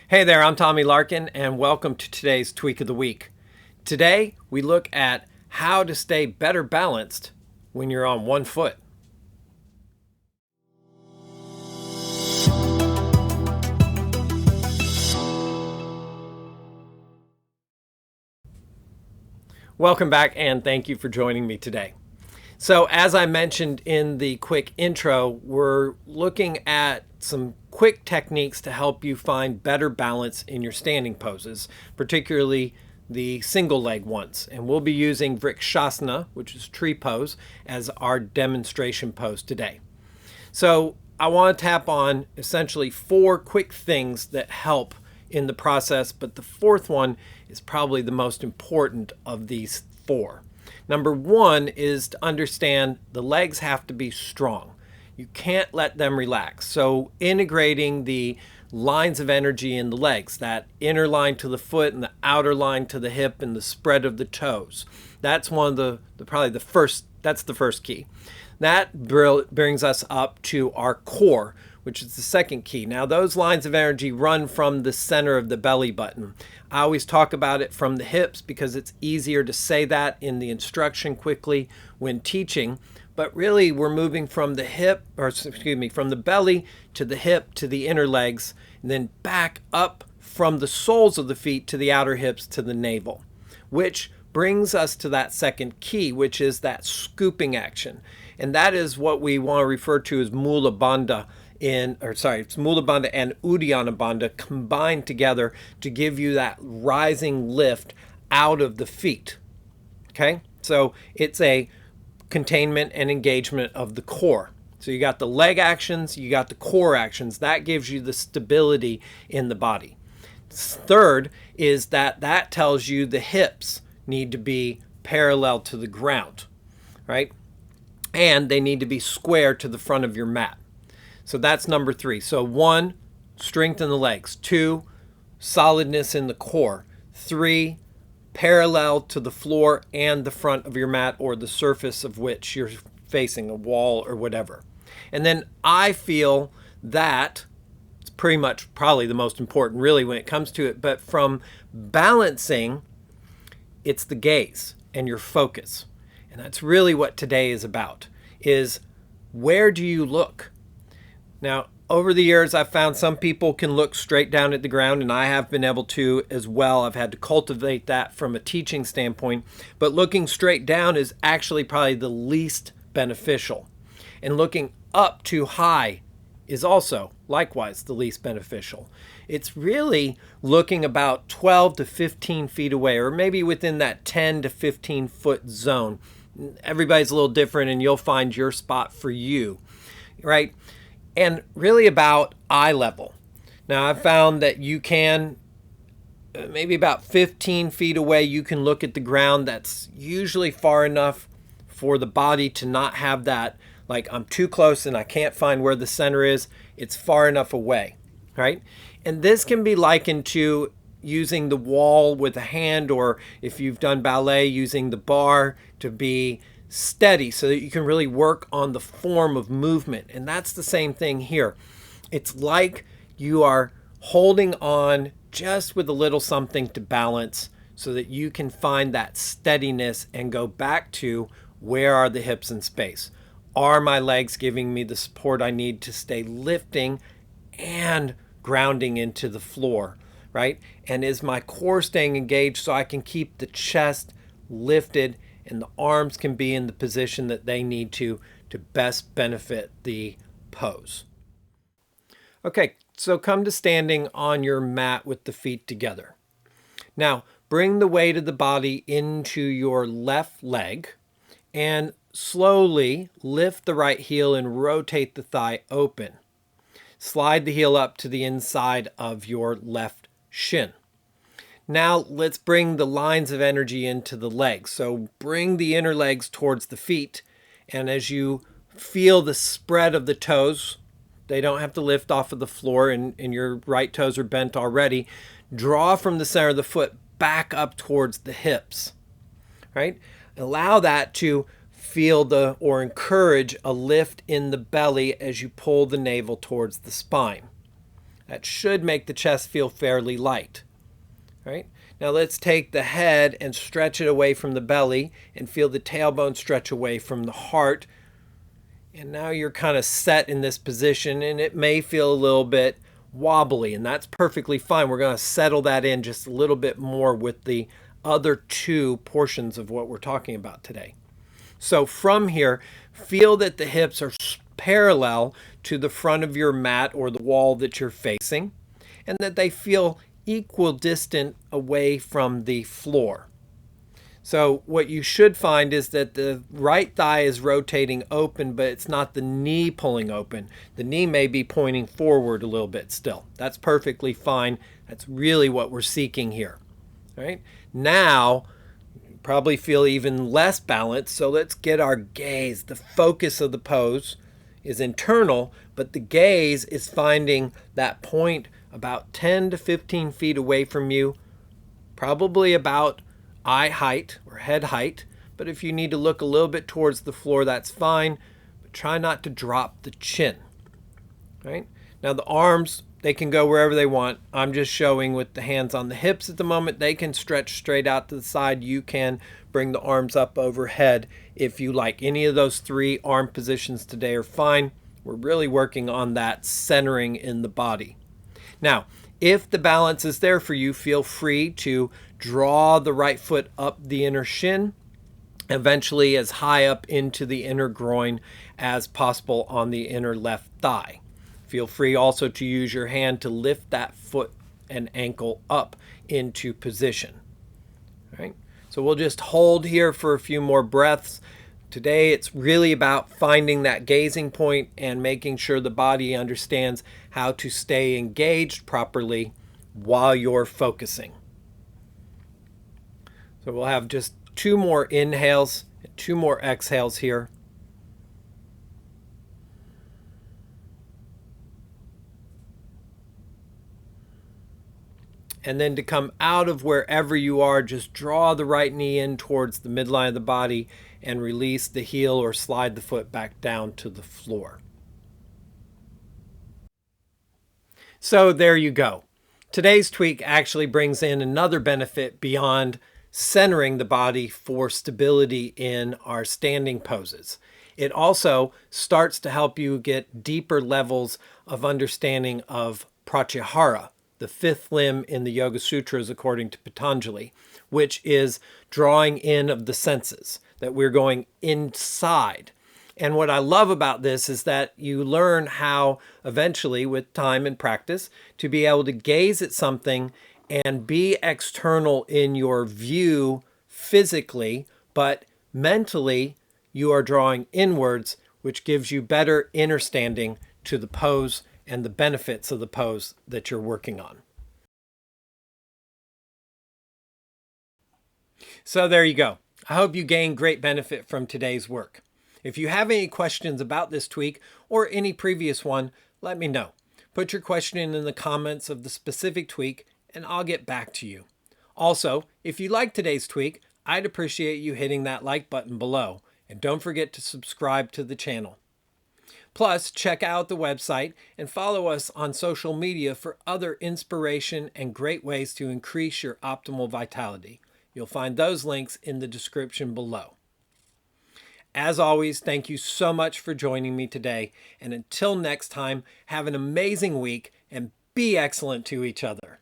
Hey there, I'm Tommy Larkin, and welcome to today's Tweak of the Week. Today, we look at how to stay better balanced when you're on one foot. Welcome back, and thank you for joining me today. So, as I mentioned in the quick intro, we're looking at some quick techniques to help you find better balance in your standing poses, particularly the single leg ones. And we'll be using Vrikshasana, which is tree pose, as our demonstration pose today. So, I want to tap on essentially 4 quick things that help in the process, but the fourth one is probably the most important of these 4. Number 1 is to understand the legs have to be strong. You can't let them relax. So integrating the lines of energy in the legs, that inner line to the foot and the outer line to the hip and the spread of the toes. That's one of that's the first key. That brings us up to our core, which is the second key. Now, those lines of energy run from the center of the belly button. I always talk about it from the hips because it's easier to say that in the instruction quickly when teaching. But really, we're moving from the from the belly to the hip to the inner legs, and then back up from the soles of the feet to the outer hips to the navel, which brings us to that second key, which is that scooping action. And that is what we want to refer to as Mula Bandha it's Mula Bandha and Uddiyana Bandha combined together to give you that rising lift out of the feet. Okay? So it's a containment and engagement of the core. So you got the leg actions, you got the core actions. That gives you the stability in the body. Third is that tells you the hips need to be parallel to the ground, right? And they need to be square to the front of your mat. So that's number 3. So 1, strengthen the legs. 2, solidness in the core. 3, parallel to the floor and the front of your mat or the surface of which you're facing, a wall or whatever. And then I feel that it's pretty much probably the most important really when it comes to it, but from balancing, it's the gaze and your focus. And that's really what today is about, is where do you look? Now, over the years, I've found some people can look straight down at the ground, and I have been able to as well. I've had to cultivate that from a teaching standpoint, but looking straight down is actually probably the least beneficial. And looking up too high is also likewise the least beneficial. It's really looking about 12 to 15 feet away, or maybe within that 10 to 15 foot zone. Everybody's a little different, and you'll find your spot for you, right? And really about eye level. Now, I've found that you can, maybe about 15 feet away, you can look at the ground. That's usually far enough for the body to not have that, like I'm too close and I can't find where the center is. It's far enough away, right? And this can be likened to using the wall with a hand, or if you've done ballet, using the bar to be steady so that you can really work on the form of movement. And that's the same thing here. It's like you are holding on just with a little something to balance so that you can find that steadiness and go back to where are the hips in space? Are my legs giving me the support I need to stay lifting and grounding into the floor, right? And is my core staying engaged so I can keep the chest lifted and the arms can be in the position that they need to best benefit the pose. Okay, so come to standing on your mat with the feet together. Now, bring the weight of the body into your left leg and slowly lift the right heel and rotate the thigh open. Slide the heel up to the inside of your left shin. Now let's bring the lines of energy into the legs. So bring the inner legs towards the feet, and as you feel the spread of the toes, they don't have to lift off of the floor and your right toes are bent already. Draw from the center of the foot back up towards the hips, right? Allow that to feel or encourage a lift in the belly as you pull the navel towards the spine. That should make the chest feel fairly light. Right? Now let's take the head and stretch it away from the belly and feel the tailbone stretch away from the heart. And now you're kind of set in this position, and it may feel a little bit wobbly, and that's perfectly fine. We're going to settle that in just a little bit more with the other two portions of what we're talking about today. So from here, feel that the hips are parallel to the front of your mat or the wall that you're facing, and that they feel equidistant away from the floor. So what you should find is that the right thigh is rotating open, but it's not the knee pulling open. The knee may be pointing forward a little bit still. That's perfectly fine. That's really what we're seeking here. Right? Now, you probably feel even less balanced, so let's get our gaze. The focus of the pose is internal, but the gaze is finding that point about 10 to 15 feet away from you, probably about eye height or head height, but if you need to look a little bit towards the floor, that's fine, but try not to drop the chin. Right? Now the arms, they can go wherever they want. I'm just showing with the hands on the hips at the moment. They can stretch straight out to the side. You can bring the arms up overhead if you like. Any of those three arm positions today are fine. We're really working on that centering in the body. Now, if the balance is there for you, feel free to draw the right foot up the inner shin, eventually as high up into the inner groin as possible on the inner left thigh. Feel free also to use your hand to lift that foot and ankle up into position. All right? So we'll just hold here for a few more breaths. Today it's really about finding that gazing point and making sure the body understands how to stay engaged properly while you're focusing. So we'll have just 2 more inhales and 2 more exhales here. And then to come out of wherever you are, just draw the right knee in towards the midline of the body and release the heel or slide the foot back down to the floor. So there you go. Today's tweak actually brings in another benefit beyond centering the body for stability in our standing poses. It also starts to help you get deeper levels of understanding of pratyahara, the 5th limb in the Yoga Sutras according to Patanjali, which is drawing in of the senses, that we're going inside. And what I love about this is that you learn how eventually, with time and practice, to be able to gaze at something and be external in your view physically, but mentally you are drawing inwards, which gives you better understanding to the pose and the benefits of the pose that you're working on. So there you go. I hope you gained great benefit from today's work. If you have any questions about this tweak or any previous one, let me know. Put your question in the comments of the specific tweak and I'll get back to you. Also, if you like today's tweak, I'd appreciate you hitting that like button below, and don't forget to subscribe to the channel. Plus, check out the website and follow us on social media for other inspiration and great ways to increase your optimal vitality. You'll find those links in the description below. As always, thank you so much for joining me today, and until next time, have an amazing week and be excellent to each other.